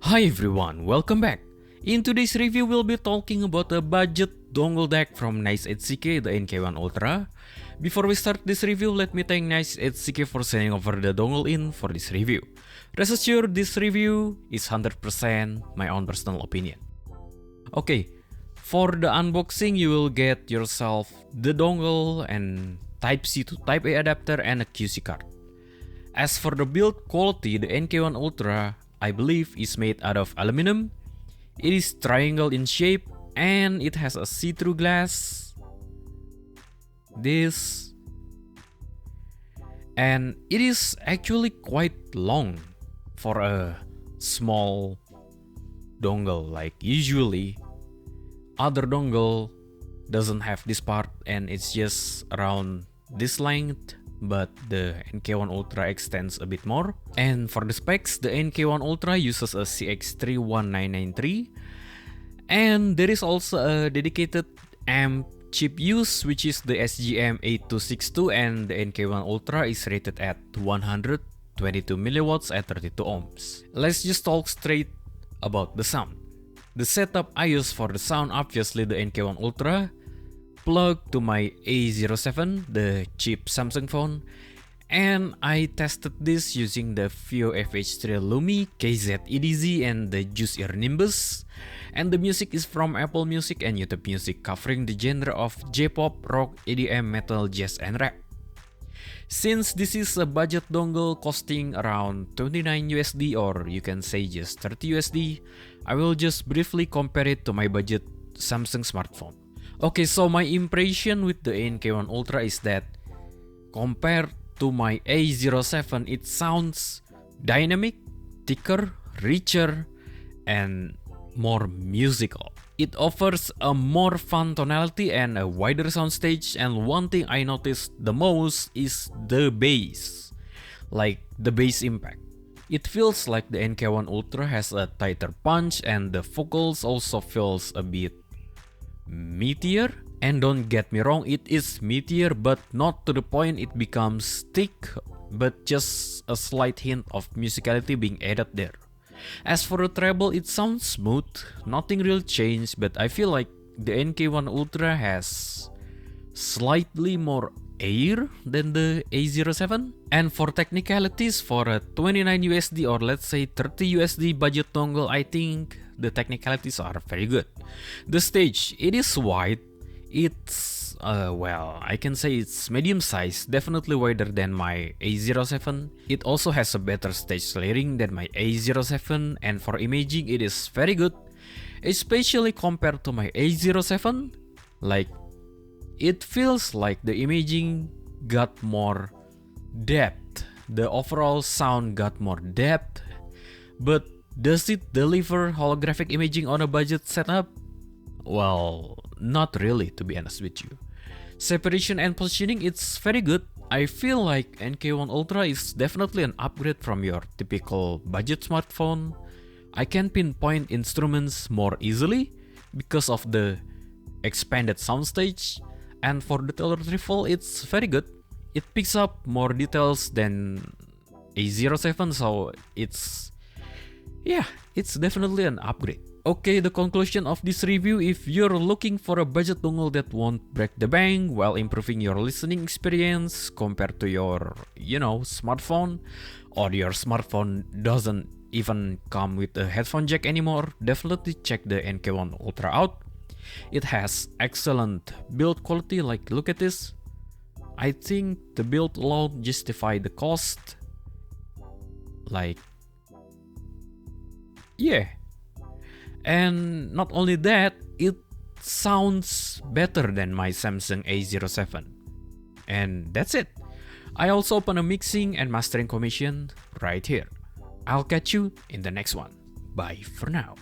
Hi everyone, welcome back. In today's review, we'll be talking about a budget dongle deck from Nice8ck, the NK1 Ultra. Before we start this review, let me thank Nice8ck for sending over the dongle in for this review. Rest assured, this review is 100% my own personal opinion. Okay, for the unboxing, you will get yourself the dongle and Type-C to Type-A adapter and a QC card. As for the build quality, the NK1 Ultra I believe is made out of aluminum. It is triangle in shape and it has a see-through glass. This. And it is actually quite long for a small dongle. Like usually other dongle doesn't have this part and it's just around this length. But the NK1 Ultra extends a bit more. And for the specs, the NK1 Ultra uses a CX31993. And there is also a dedicated amp chip use, which is the SGM8262, and the NK1 Ultra is rated at 122 milliwatts at 32 ohms. Let's just talk straight about the sound. The setup I use for the sound, obviously the NK1 Ultra, plug to my A07, the cheap Samsung phone, and I tested this using the Vio FH3 Lumi, KZ EDZ, and the Juice Ear Nimbus. And the music is from Apple Music and YouTube Music, covering the genre of J-pop, rock, EDM, metal, jazz, and rap. Since this is a budget dongle costing around 29 USD, or you can say just 30 USD, I will just briefly compare it to my budget Samsung smartphone. Okay, so my impression with the NK1 Ultra is that compared to my A07, it sounds dynamic, thicker, richer, and more musical. It offers a more fun tonality and a wider soundstage, and one thing I noticed the most is the bass, like the bass impact. It feels like the NK1 Ultra has a tighter punch and the vocals also feels a bit meatier. And don't get me wrong, it is meatier, but not to the point it becomes thick, but just a slight hint of musicality being added there. As for the treble, it sounds smooth, nothing real changed, but I feel like the NK1 Ultra has slightly more air than the A07. And for technicalities, for a 29 USD or let's say 30 USD budget dongle, I think the technicalities are very good. The stage, it is wide. It's, well, I can say it's medium size, definitely wider than my A07. It also has a better stage layering than my A07, and for imaging, it is very good, especially compared to my A07. Like, it feels like the imaging got more depth. The overall sound got more depth, but does it deliver holographic imaging on a budget setup? Well, not really, to be honest with you. Separation and positioning, it's very good. I feel like NK1 Ultra is definitely an upgrade from your typical budget smartphone. I can pinpoint instruments more easily because of the expanded soundstage. And for detail retrieval, it's very good. It picks up more details than A07, so it's definitely an upgrade. Okay, the conclusion of this review, if you're looking for a budget dongle that won't break the bank while improving your listening experience compared to your, smartphone, or your smartphone doesn't even come with a headphone jack anymore, definitely check the NK1 Ultra out. It has excellent build quality, like look at this. I think the build alone justify the cost. Like, yeah. And not only that, it sounds better than my Samsung A07. And that's it. I also open a mixing and mastering commission right here. I'll catch you in the next one. Bye for now.